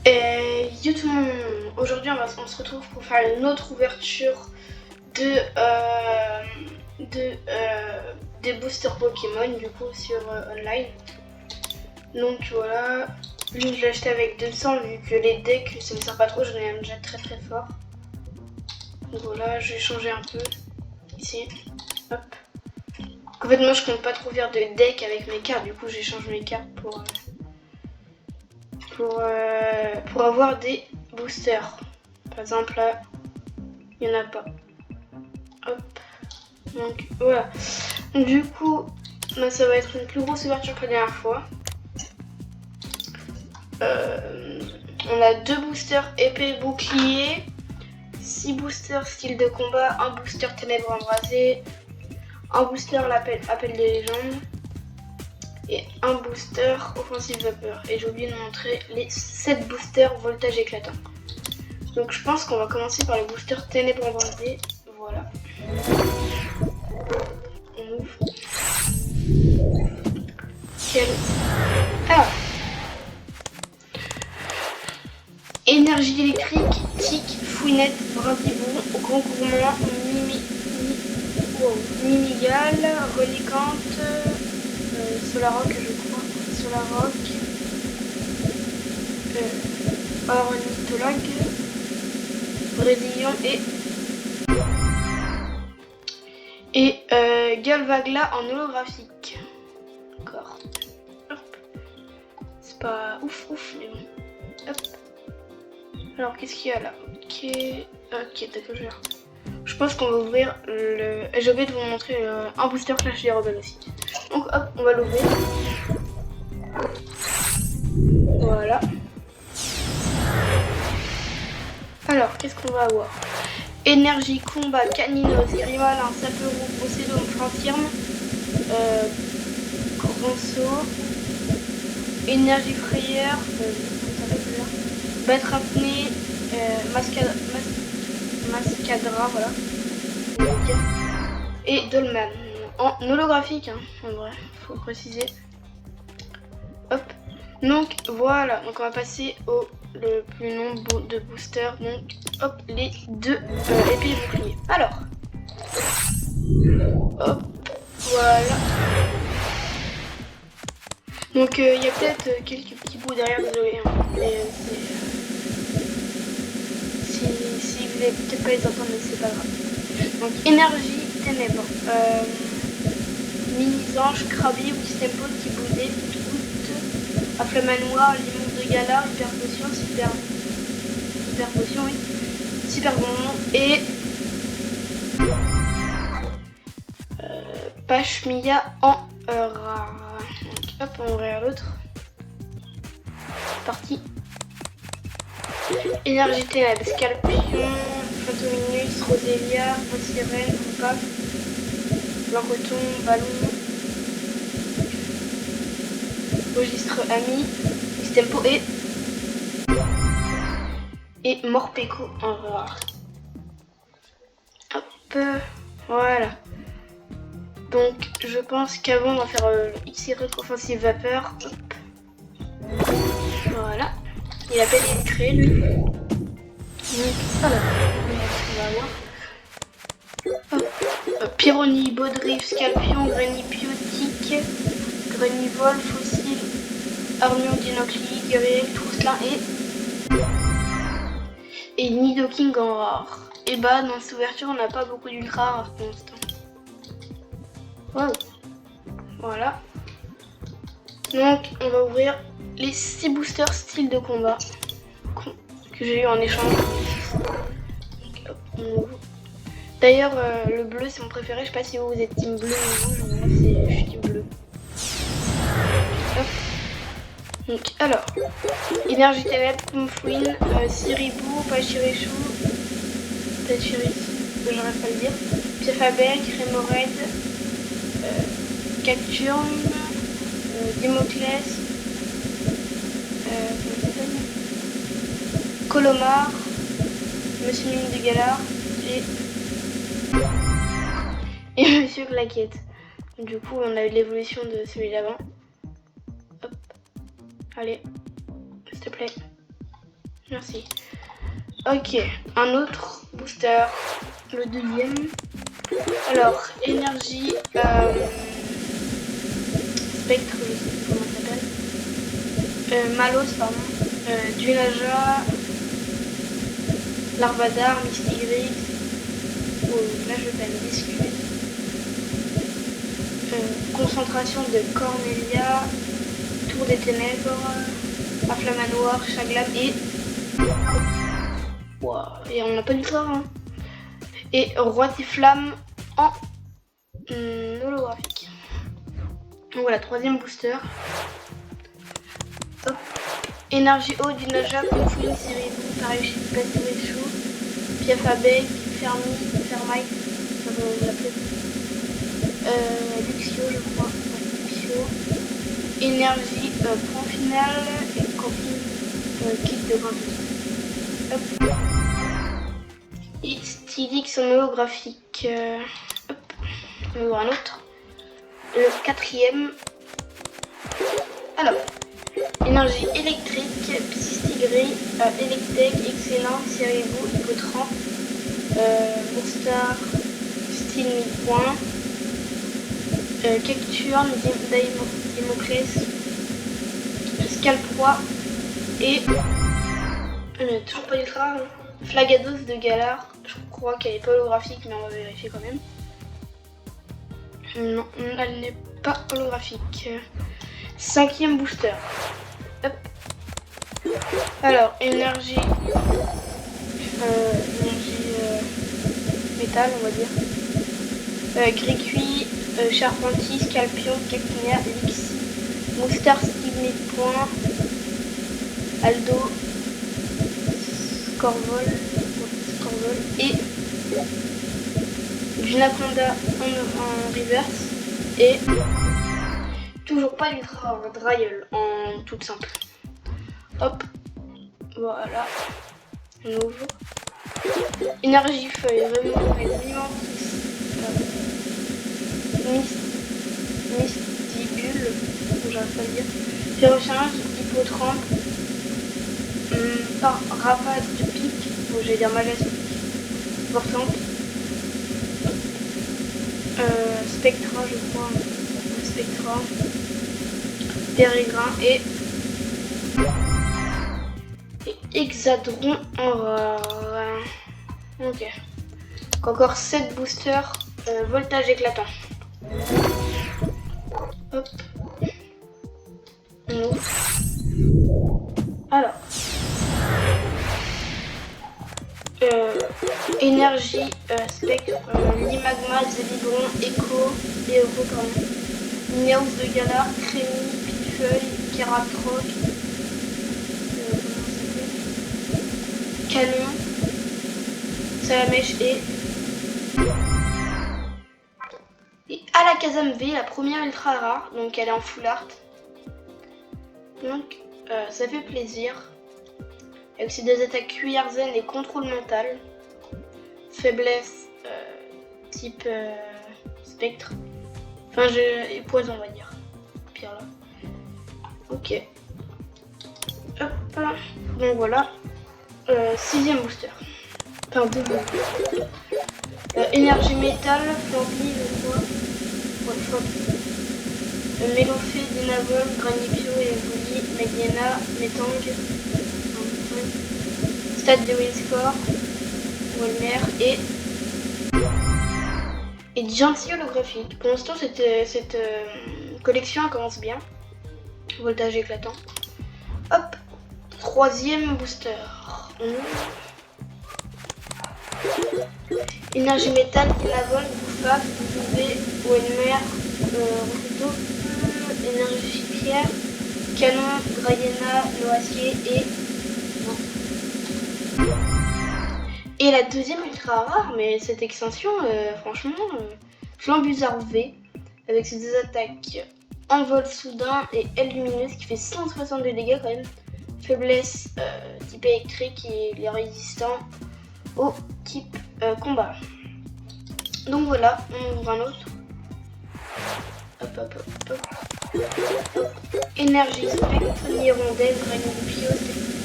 Et yo tout le monde, aujourd'hui on se retrouve pour faire une autre ouverture des boosters Pokémon du coup sur online. Donc voilà, lui je l'ai acheté avec 200 vu que les decks ça me sert pas trop, j'en ai un déjà très fort. Donc voilà, je vais changer un peu ici, hop. En fait moi je compte pas trop faire de deck avec mes cartes, du coup j'échange mes cartes pour avoir des boosters. Par exemple là, il n'y en a pas. Hop. Donc voilà. Du coup, bah, ça va être une plus grosse ouverture que la dernière fois. On a 2 boosters épée bouclier, 6 boosters style de combat, un booster ténèbres embrasées, un booster appel des légendes et un booster offensive vapeur. Et j'ai oublié de montrer les 7 boosters voltage éclatant. Donc je pense qu'on va commencer par le booster ténèbres embrasées. Voilà. On ouvre. Alors, énergie électrique, tic, fouinette, brindibou, grand gourmand, mimigal, relicante, Solaroc je crois, Solaroc, ornithologue, Brésilien et Galvagla en holographique. D'accord. C'est pas ouf mais bon. Hop. Alors qu'est-ce qu'il y a là? Ok, d'accord. Je pense qu'on va ouvrir le... J'ai oublié de vous montrer un booster Flash des Rebelles aussi. Donc hop, on va l'ouvrir. Voilà. Alors, qu'est-ce qu'on va avoir? Énergie, combat, caninos, grimalin, saperoux, possédome, flantirme, corbenceau, énergie frayeur, bête rafnée, mascadra, voilà. Et Dolman. En holographique, hein, en vrai, faut préciser. Hop. Donc voilà, donc on va passer au le plus nombre de boosters. Donc hop, les 2 épées boucliers. Alors, hop, voilà. Donc il y a peut-être quelques petits bouts derrière, désolé. Hein, mais si vous n'allez peut-être pas les entendre, mais c'est pas grave. Donc énergie ténèbres. Mini-ange, Krabi, Wistempo, Thibaudé, Tout, Afflamanoir, Limon de Galar, Hyper Potion, Super Potion, oui. Super bon et Pashmia en rare. Donc hop, on va ouvrir l'autre. C'est parti. Énergie ténèbres, Scalpion, Phantominus, Roselia, Sirène, Paf, Blancoton, Ballon, Registre Ami, Tempo et Morpeko en rare. Hop, voilà. Donc je pense qu'avant on va faire XY offensive vapeur. Hop. Voilà. Il a pénétré lui. Donc voilà. On va voir. Pyronie, Baudriff, Scalpion, Granipiotique, Granivol, Fossile, Armure d'Inocli, Guerrier, Trousselin et Nidoking en rare. Et bah dans cette ouverture on n'a pas beaucoup d'ultra rares pour l'instant. Wow. Voilà. Donc on va ouvrir les 6 boosters style de combat que j'ai eu en échange. Donc, hop, on ouvre. D'ailleurs le bleu c'est mon préféré, je sais pas si vous êtes team bleu ou rouge, moi je suis team bleu. Hop. Donc alors, énergie ténèbres, Kumfouine, Siribou, Pachirichou, j'arrête pas de le dire, Piafabel, Crémorède, Cacturne, Dimoclès, Colomar, Monsieur Mine de Galar et Monsieur Claquette. Du coup on a eu l'évolution de celui d'avant. Hop. Allez, s'il te plaît. Merci. Ok, un autre booster, le deuxième. Alors, énergie spectre, je sais plus comment ça s'appelle. Malos, pardon. Duelaja, Larvadar, Mistigris. Oh, là je vais me discuter. Concentration de Cornelia, Tour des Ténèbres, Afflamanoir, Chaglam et... Wow. Et on n'a pas du tout hein. Et Roi des Flammes en holographique. Donc voilà, troisième booster. Hop. Énergie eau du Naja, Confluence, Siribou, Parachute, Passeméchou, Piafabé, Fermi, Fermite, ça va vous l'appeler. Luxio, je crois. Luxio. Énergie, point final et camping, kit de 20. Hop. Et Stylix en holographique. Hop. On va voir un autre. Le quatrième. Alors. Énergie électrique, Psystigris, Electek, Excellent, Siribou, Hippotramp, Bookstar, Style 1000 points, Cacturne, Dimoclès, Scalproie et toujours pas d'ultra, hein. Flagados de Galar. Je crois qu'elle est pas holographique, mais on va vérifier quand même. Non, elle n'est pas holographique. Cinquième booster. Hop. Alors, énergie métal, on va dire. Gris-cuit, Charpentier, Scalpion, Cacnea, Lix, Moustar, Stigmate Point, Aldo, Scorvol et du Naconda en reverse et toujours pas d'ultra Dryel en toute simple. Hop, voilà, on ouvre. Énergie feuille, vraiment Mystibule, j'arrive pas à le dire. Ferrochange, Hippotrampe, Rafale de pique, bon, j'allais dire Majestic, Vortampe, Spectra, je crois, Spectra, Pérégrin et Hexadron en rare. Ok. Encore 7 boosters, voltage éclatant. Hop. On ouvre. Alors. Énergie, spectre, Limagma, Zélibron, Echo, pardon. Niaus de Galar, Crémy, Pitefeuille, Keratroc, Canon, Salamèche et Alakazam V, la première ultra rare, donc elle est en full art. Donc ça fait plaisir. Avec ses deux attaques cuillère zen et contrôle mental. Faiblesse type spectre. Enfin et poison on va dire. Pire là. Ok. Hop. Donc voilà. Sixième booster. Enfin deux boosters. Énergie métal, Flampy, je crois. Ouais, Flampy. Mélophée, Dynavol, Granipio, Evoli, Mediana, Metang. Stade de Windscore, Walmer et Gentil holographique. Pour l'instant, cette collection commence bien. Voltage éclatant. Hop, troisième booster. Énergie métal, Dynavol, Bouffaf, W, Walmer, Rokuto, énergie pierre, Canon, Drayena, Noacier et Et la deuxième ultra rare, mais cette extension, franchement, Flambuzarre V, avec ses deux attaques envol soudain et aile lumineuse qui fait 162 dégâts quand même. Faiblesse type électrique et il est résistant au type combat. Donc voilà, on ouvre un autre. Hop, hop, hop, hop. Énergie spectre, Hirondelle, Granipio,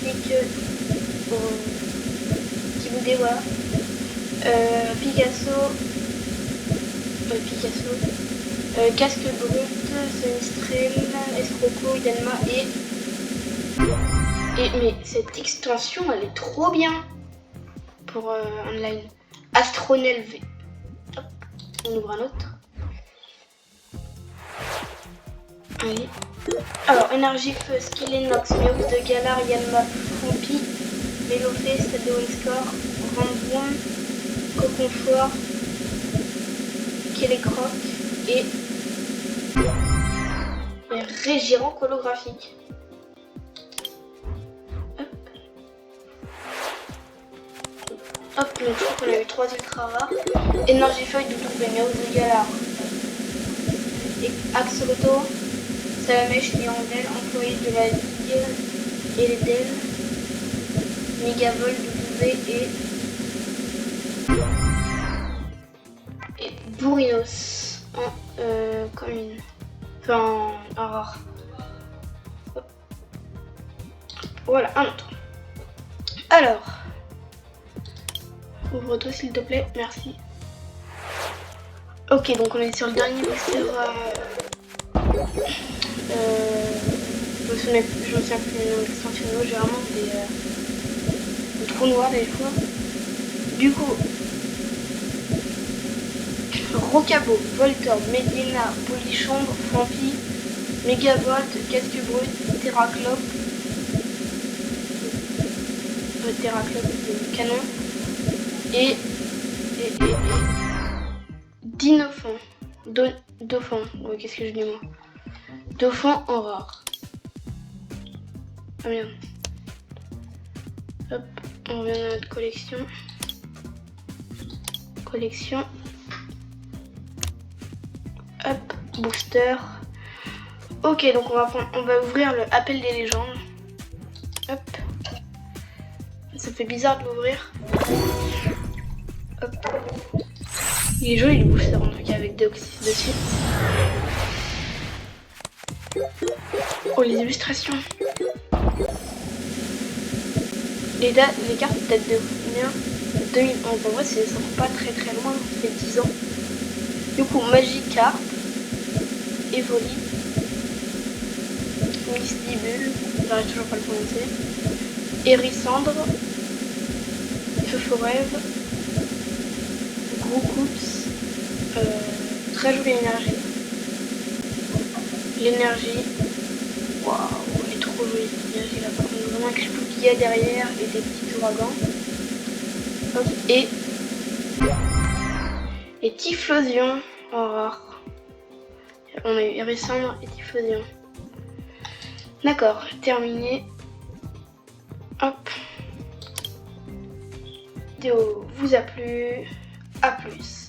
technique, petit bout des voilà. Picasso. Casque brut, Sonistrem, Escroco, Yanma mais cette extension elle est trop bien pour online. Astronel V. Hop, on ouvre un autre. Allez. Alors, énergie feu, skill inox, Méoux de Galar, Yanma, Frampi, Mélofé, Stade Score, Ramboin, Coconfort, Kélécroc et Régirant holographique. Hop, donc je crois qu'on a eu 3 ultra rares. Énergifeuille W, Méoux de Galar. Et Axoloto, Salamèche, Hirondelle, employé de la Ligue et les DEL, Mégavol, W et Bourrinos en commune. Enfin en rare. Hop. Voilà, un autre. Alors, ouvre-toi s'il te plaît, merci. Ok, donc on est sur le dernier booster. Je me souviens plus du nom de l'extension, j'ai vraiment des trous noirs des fois. Du coup, Rocabo, Voltorb, Medina, Polychambre, Frampi, Mégavolt, Casque Brut, Terraclope, Canon et Dinofant. Dauphin, ouais, qu'est-ce que je dis moi? Dauphin en rare. Ah merde. Hop, on revient à notre collection. Hop, booster. Ok, donc on va ouvrir le appel des légendes. Hop. Ça fait bizarre de l'ouvrir. Hop. Il est joli le booster en tout cas avec Deoxys dessus. Oh, les illustrations. Les cartes datent de combien? 2011. En vrai, ça ne pas très loin, ça fait 10 ans. Du coup, Magikarp, Evoli, Misdibule, j'arrive toujours pas à le prononcer, Hérissandre, Feu-Forêve, Groucoups, très jolie énergie. L'énergie, waouh, elle est trop jolie cette énergie là, par contre, vraiment avec les bouts qu'il y a derrière et des petits ouragans. Hop, et Typhlosion en rare. On a eu Hérissandre et Typhlosion. D'accord, terminé. Hop. La vidéo vous a plu. A plus.